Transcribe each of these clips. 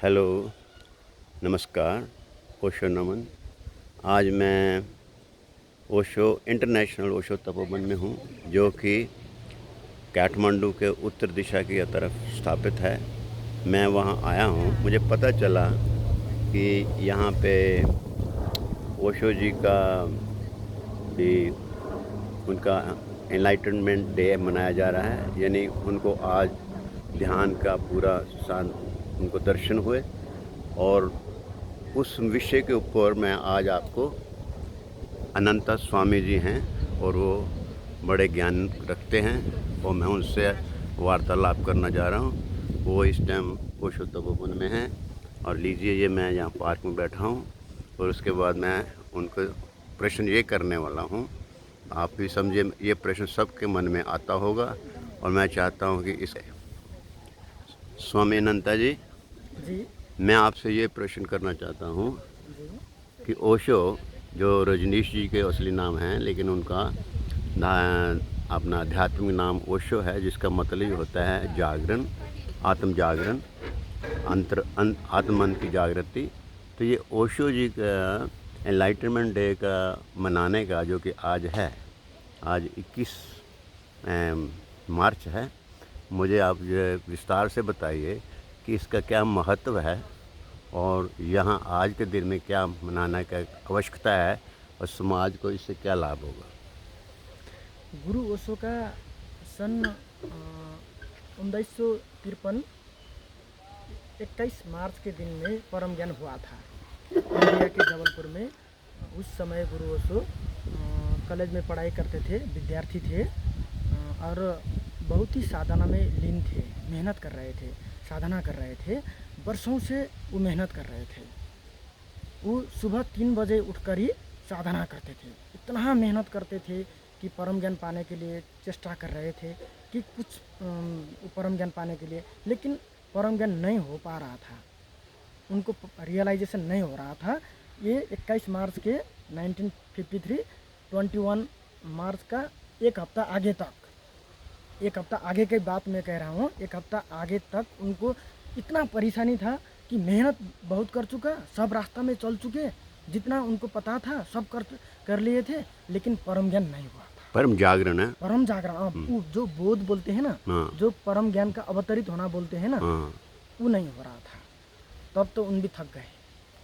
Hello, नमस्कार, ओशो नमन। आज मैं ओशो इंटरनेशनल ओशो तपोवन में हूँ, जो कि काठमांडू के उत्तर दिशा की तरफ स्थापित है। मैं वहाँ आया हूँ, मुझे पता चला कि यहाँ पे ओशो जी का भी उनका एनलाइटनमेंट डे मनाया जा रहा है, यानी उनको आज ध्यान का पूरा उनको दर्शन हुए, और उस विषय के ऊपर मैं आज आपको अनंता स्वामी जी हैं और वो बड़े ज्ञान रखते हैं और मैं उनसे वार्तालाप करना जा रहा हूँ। वो इस टाइम ओशो तपोवन में हैं और लीजिए ये मैं यहाँ पार्क में बैठा हूँ और उसके बाद मैं उनको प्रश्न ये करने वाला हूँ। आप भी समझे, ये प्रश्न सबके मन में आता होगा और मैं चाहता हूँ कि इस स्वामी अनंता जी, जी। मैं आपसे ये प्रश्न करना चाहता हूँ जी। कि ओशो, जो रजनीश जी के असली नाम हैं, लेकिन उनका अपना आध्यात्मिक नाम ओशो है, जिसका मतलब होता है जागरण, आत्म जागरण, आत्मन की जागृति। तो ये ओशो जी का एनलाइटनमेंट डे का मनाने का जो कि आज है, आज 21 मार्च है, मुझे आप जो विस्तार से बताइए कि इसका क्या महत्व है और यहाँ आज के दिन में क्या मनाने का आवश्यकता है और समाज को इससे क्या लाभ होगा। गुरु ओशो का सन 1953 21 मार्च के दिन में परम ज्ञान हुआ था इंडिया के जबलपुर में। उस समय गुरु ओशो कॉलेज में पढ़ाई करते थे, विद्यार्थी थे और बहुत ही साधना में लीन थे, मेहनत कर रहे थे, साधना कर रहे थे। वर्षों से वो मेहनत कर रहे थे। वो सुबह 3 बजे उठकर ही साधना करते थे। इतना मेहनत करते थे कि परम ज्ञान पाने के लिए चेष्टा कर रहे थे कि कुछ परम ज्ञान पाने के लिए, लेकिन परम ज्ञान नहीं हो पा रहा था, उनको रियलाइजेशन नहीं हो रहा था। ये 21 मार्च के 1953 21 मार्च का एक हफ्ता आगे तक, एक हफ्ता आगे की बात मैं कह रहा हूँ, एक हफ्ता आगे तक उनको इतना परेशानी था कि मेहनत बहुत कर चुका, सब रास्ता में चल चुके, जितना उनको पता था सब कर लिए थे, लेकिन परम ज्ञान नहीं हुआ था। परम जागरण है, परम जागरण, वो जो बोध बोलते हैं ना, जो परम ज्ञान का अवतरित होना बोलते हैं ना, वो नहीं हो रहा था। तब तो उन भी थक गए,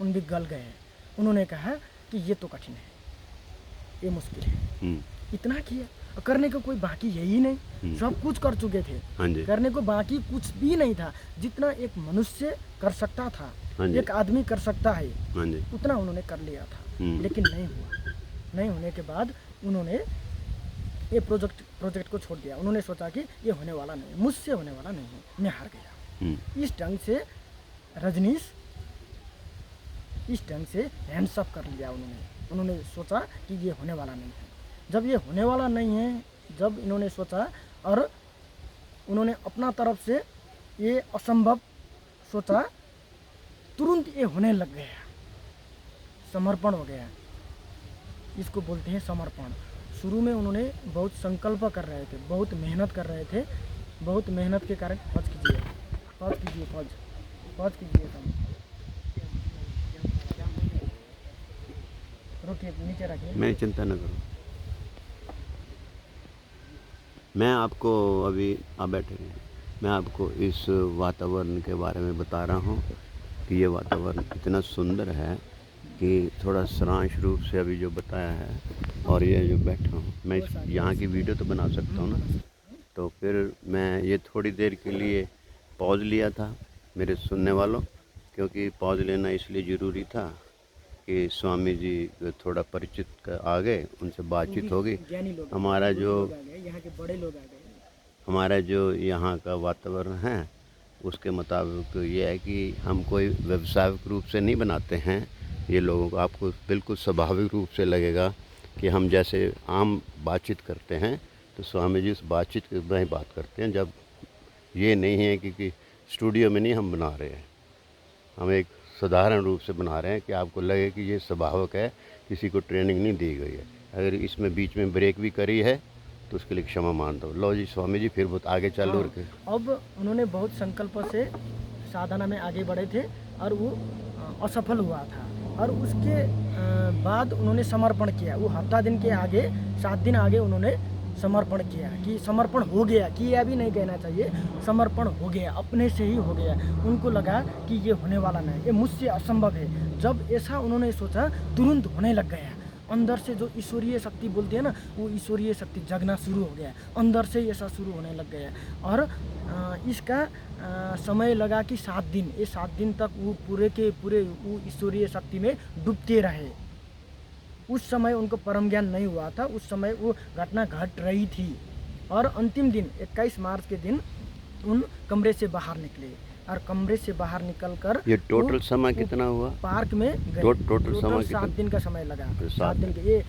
उन भी गल गए। उन्होंने कहा कि ये तो कठिन है, ये मुश्किल है। इतना किया, करने को कोई बाकी है ही नहीं, सब कुछ कर चुके थे, करने को बाकी कुछ भी नहीं था। जितना एक मनुष्य कर सकता था, एक आदमी कर सकता है, उतना उन्होंने कर लिया था, लेकिन नहीं हुआ। नहीं होने के बाद उन्होंने ये प्रोजेक्ट को छोड़ दिया। उन्होंने सोचा कि ये होने वाला नहीं, मुझसे होने वाला नहीं है, मैं हार गया। इस ढंग से रजनीश इस ढंग से हैंड्स अप कर लिया उन्होंने सोचा कि ये होने वाला नहीं है। जब ये होने वाला नहीं है, जब इन्होंने सोचा और उन्होंने अपना तरफ से ये असंभव सोचा, तुरंत ये होने लग गया, समर्पण हो गया। इसको बोलते हैं समर्पण। शुरू में उन्होंने बहुत संकल्प कर रहे थे, बहुत मेहनत कर रहे थे, बहुत मेहनत के कारण पहुँच कीजिए रुकिए, नीचे रखिए, मैं चिंता न करूँ। मैं आपको अभी आप बैठे हैं, मैं आपको इस वातावरण के बारे में बता रहा हूँ कि ये वातावरण इतना सुंदर है कि थोड़ा सारांश रूप से अभी जो बताया है, और ये जो बैठा हूँ मैं, यहाँ की वीडियो तो बना सकता हूँ ना, तो फिर मैं ये थोड़ी देर के लिए पॉज लिया था मेरे सुनने वालों, क्योंकि पॉज लेना इसलिए ज़रूरी था कि स्वामी जी थोड़ा परिचित आ गए, उनसे बातचीत होगी। हमारा जो यहाँ के बड़े लोग आ गए, हमारा जो यहाँ का वातावरण है उसके मुताबिक तो ये है कि हम कोई व्यावसायिक रूप से नहीं बनाते हैं ये लोगों को। आपको बिल्कुल स्वाभाविक रूप से लगेगा कि हम जैसे आम बातचीत करते हैं, तो स्वामी जी उस बातचीत में ही बात करते हैं। जब ये नहीं है कि स्टूडियो में नहीं हम बना रहे हैं, हम एक साधारण रूप से बना रहे हैं कि आपको लगे कि ये स्वाभाविक है, किसी को ट्रेनिंग नहीं दी गई है। अगर इसमें बीच में ब्रेक भी करी है तो उसके लिए क्षमा मानता हूँ। लो जी स्वामी जी, फिर बहुत आगे चालू रखे। अब उन्होंने बहुत संकल्प से साधना में आगे बढ़े थे और वो असफल हुआ था। और उसके बाद उन्होंने समर्पण किया। वो हफ्ता दिन के आगे 7 दिन आगे उन्होंने समर्पण किया कि समर्पण हो गया, किया भी नहीं कहना चाहिए, समर्पण हो गया, अपने से ही हो गया। उनको लगा कि ये होने वाला नहीं, ये मुझसे असंभव है। जब ऐसा उन्होंने सोचा तुरंत होने लग गया। अंदर से जो ईश्वरीय शक्ति बोलते हैं ना, वो ईश्वरीय शक्ति जगना शुरू हो गया, अंदर से ही ऐसा शुरू होने लग गया। और इसका समय लगा कि 7 दिन, ये 7 दिन तक वो पूरे के पूरे वो ईश्वरीय शक्ति में डूबते रहे। उस समय उनको परम ज्ञान नहीं हुआ था, उस समय वो घटना घट रही थी। और अंतिम दिन 21 मार्च के दिन उन कमरे से बाहर निकले, और कमरे से बाहर निकलकर ये टोटल समय कितना हुआ? पार्क में गए। टोटल समय 7 दिन का समय लगा। 7 दिन के, ये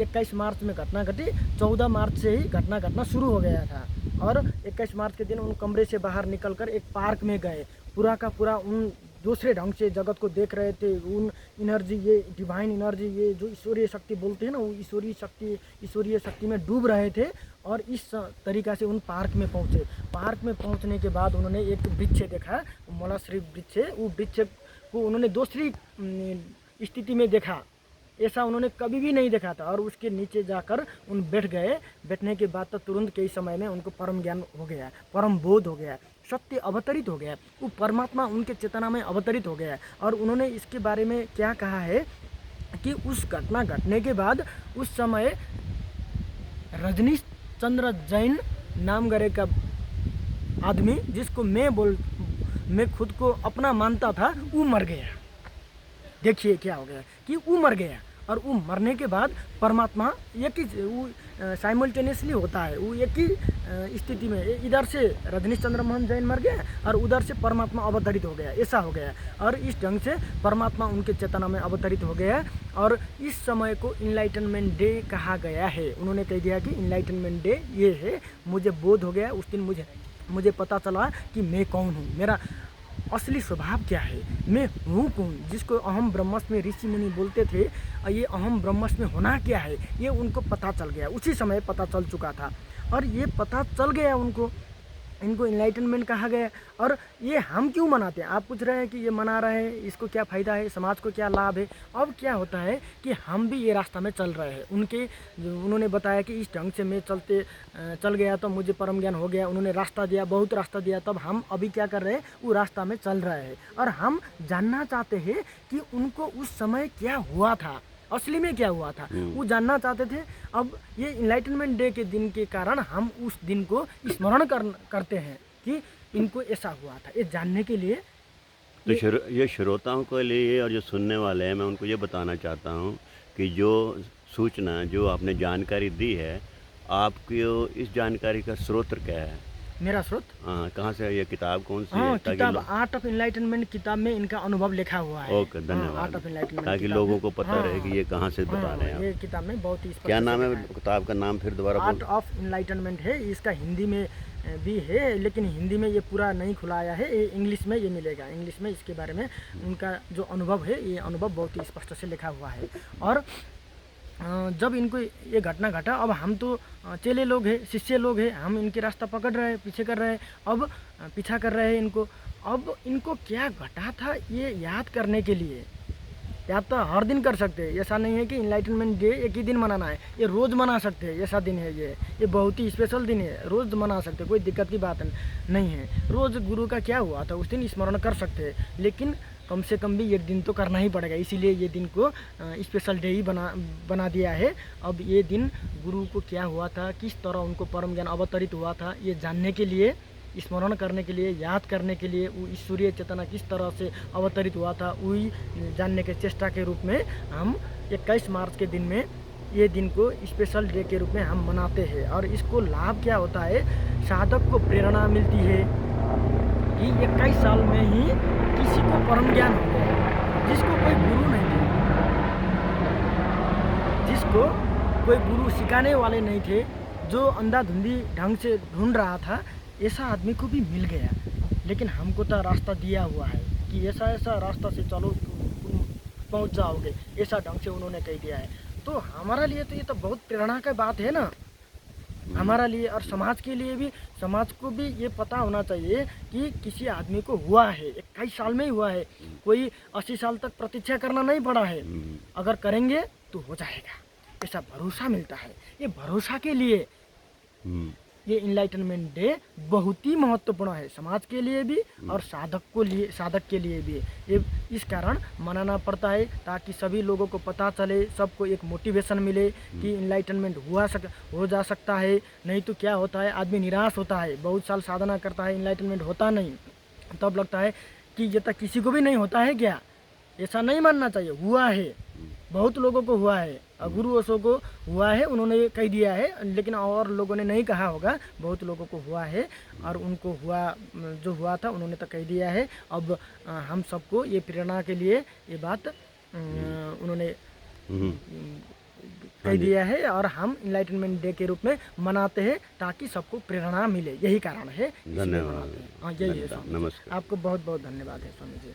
21 मार्च में घटना घटी, 14 मार्च से ही घटना घटना शुरू हो गया था। और 21 मार्च के दिन उन कमरे से बाहर निकलकर एक पार्क में गए। पूरा का पूरा उन दूसरे ढंग से जगत को देख रहे थे। उन एनर्जी, ये डिवाइन एनर्जी, ये जो ईश्वरीय शक्ति बोलते हैं ना, वो ईश्वरीय शक्ति में डूब रहे थे। और इस तरीक़ा से उन पार्क में पहुँचे। पार्क में पहुँचने के बाद उन्होंने एक वृक्ष देखा, मोलाश्री वृक्ष। वो वृक्ष को उन्होंने दूसरी स्थिति में देखा, ऐसा उन्होंने कभी भी नहीं देखा था। और उसके नीचे जाकर उन बैठ गए। बैठने के बाद तो तुरंत के ही समय में उनको परम ज्ञान हो गया, परम बोध हो गया, सत्य अवतरित हो गया, वो परमात्मा उनके चेतना में अवतरित हो गया। और उन्होंने इसके बारे में क्या कहा है कि उस घटना घटने के बाद उस समय रजनीश चंद्र जैन नाम करे का आदमी, जिसको मैं खुद को अपना मानता था, वो मर गया। देखिए क्या हो गया कि वो मर गया। और वो मरने के बाद परमात्मा एक ही वो साइमल्टेनियसली होता है, वो एक ही स्थिति में, इधर से रजनीश चंद्र मोहन जैन मर गया और उधर से परमात्मा अवतरित हो गया, ऐसा हो गया। और इस ढंग से परमात्मा उनके चेतना में अवतरित हो गया। और इस समय को इनलाइटनमेंट डे कहा गया है। उन्होंने कह दिया कि इनलाइटनमेंट डे ये है, मुझे बोध हो गया, उस दिन मुझे पता चला कि मैं कौन हूँ, मेरा असली स्वभाव क्या है, मैं हूँ कौन। जिसको अहम ब्रह्मस्म में ऋषि मुनि बोलते थे, ये अहम ब्रह्मस्म में होना क्या है, ये उनको पता चल गया, उसी समय पता चल चुका था। और ये पता चल गया उनको, इनको इनलाइटनमेंट कहा गया। और ये हम क्यों मनाते हैं? आप पूछ रहे हैं कि ये मना रहे हैं, इसको क्या फ़ायदा है, समाज को क्या लाभ है? अब क्या होता है कि हम भी ये रास्ता में चल रहे हैं। उन्होंने बताया कि इस ढंग से मैं चल गया तो मुझे परम ज्ञान हो गया। उन्होंने रास्ता दिया, बहुत रास्ता दिया, तब हम अभी क्या कर रहे हैं, वो रास्ता में चल रहे हैं। और हम जानना चाहते हैं कि उनको उस समय क्या हुआ था, असली में क्या हुआ था, वो जानना चाहते थे। अब ये इनलाइटनमेंट डे के दिन के कारण हम उस दिन को स्मरण करते हैं कि इनको ऐसा हुआ था, ये जानने के लिए। तो ये श्रोताओं के लिए और जो सुनने वाले हैं, मैं उनको ये बताना चाहता हूँ कि जो सूचना, जो आपने जानकारी दी है, आपकी इस जानकारी का स्रोत क्या है? मेरा स्रोत? हाँ, कहाँ से ये किताब कौन सी हाँ, है? किताब आर्ट ऑफ इनलाइटनमेंट किताब में इनका अनुभव लिखा हुआ है। ओके, धन्यवाद। आर्ट ऑफ इनलाइटनमेंट, ताकि लोगों को पता रहे कि ये कहाँ से बता रहे हैं। ये किताब में बहुत ही क्या नाम है किताब का? नाम फिर दोबारा आर्ट ऑफ इनलाइटनमेंट है। इसका हिंदी में भी है, लेकिन हिंदी में ये पूरा नहीं खुलाया है, ये इंग्लिश में ये मिलेगा। इंग्लिश में इसके बारे में उनका जो अनुभव है, ये अनुभव बहुत ही स्पष्ट से लिखा हुआ है। और जब इनको ये घटना घटा, अब हम तो चेले लोग हैं, शिष्य लोग हैं, हम इनके रास्ता पकड़ रहे हैं, पीछे कर रहे हैं, अब पीछा कर रहे हैं इनको। अब इनको क्या घटा था ये याद करने के लिए, याद तो हर दिन कर सकते हैं। ऐसा नहीं है कि इनलाइटनमेंट डे एक ही दिन मनाना है, ये रोज़ मना सकते हैं। ऐसा दिन है ये बहुत ही स्पेशल दिन है, रोज़ मना सकते हैं, कोई दिक्कत की बात नहीं है। रोज़ गुरु का क्या हुआ था उस दिन स्मरण कर सकते हैं, लेकिन कम से कम भी एक दिन तो करना ही पड़ेगा। इसीलिए ये दिन को स्पेशल डे ही बना दिया है। अब ये दिन गुरु को क्या हुआ था, किस तरह उनको परम ज्ञान अवतरित हुआ था, ये जानने के लिए, स्मरण करने के लिए, याद करने के लिए, वो ईश्वरीय चेतना किस तरह से अवतरित हुआ था, वही जानने के चेष्टा के रूप में हम 21 मार्च के दिन में ये दिन को स्पेशल डे के रूप में हम मनाते हैं। और इसको लाभ क्या होता है, साधक को प्रेरणा मिलती है कि 21 साल में ही किसी को परम ज्ञान हो गया, जिसको कोई गुरु नहीं थे, जिसको कोई गुरु सिखाने वाले नहीं थे, जो अंधाधुंधी ढंग से ढूंढ रहा था, ऐसा आदमी को भी मिल गया। लेकिन हमको तो रास्ता दिया हुआ है कि ऐसा रास्ता से चलो तुम पहुंच जाओगे, ऐसा ढंग से उन्होंने कह दिया है। तो हमारा लिए तो ये तो बहुत प्रेरणा की बात है ना, हमारा लिए और समाज के लिए भी। समाज को भी ये पता होना चाहिए कि किसी आदमी को हुआ है, 21 साल में ही हुआ है, कोई 80 साल तक प्रतीक्षा करना नहीं पड़ा है। अगर करेंगे तो हो जाएगा, ऐसा भरोसा मिलता है। ये भरोसा के लिए ये इनलाइटनमेंट डे बहुत ही महत्वपूर्ण है, समाज के लिए भी और साधक के लिए भी। ये इस कारण मनाना पड़ता है ताकि सभी लोगों को पता चले, सबको एक मोटिवेशन मिले कि इनलाइटनमेंट हो जा सकता है। नहीं तो क्या होता है, आदमी निराश होता है, बहुत साल साधना करता है, इनलाइटनमेंट होता नहीं, तब लगता है कि ये तक किसी को भी नहीं होता है क्या। ऐसा नहीं मानना चाहिए, हुआ है, बहुत लोगों को हुआ है। गुरु ओशो को हुआ है, उन्होंने कह दिया है, लेकिन और लोगों ने नहीं कहा होगा, बहुत लोगों को हुआ है और उनको जो हुआ था उन्होंने तो कह दिया है। अब हम सबको ये प्रेरणा के लिए ये बात उन्होंने कह दिया है और हम इनलाइटनमेंट डे के रूप में मनाते हैं ताकि सबको प्रेरणा मिले, यही कारण है। धन्यवाद। हाँ, यही है स्वामी। नमस्कार। आपको बहुत बहुत धन्यवाद है स्वामी जी।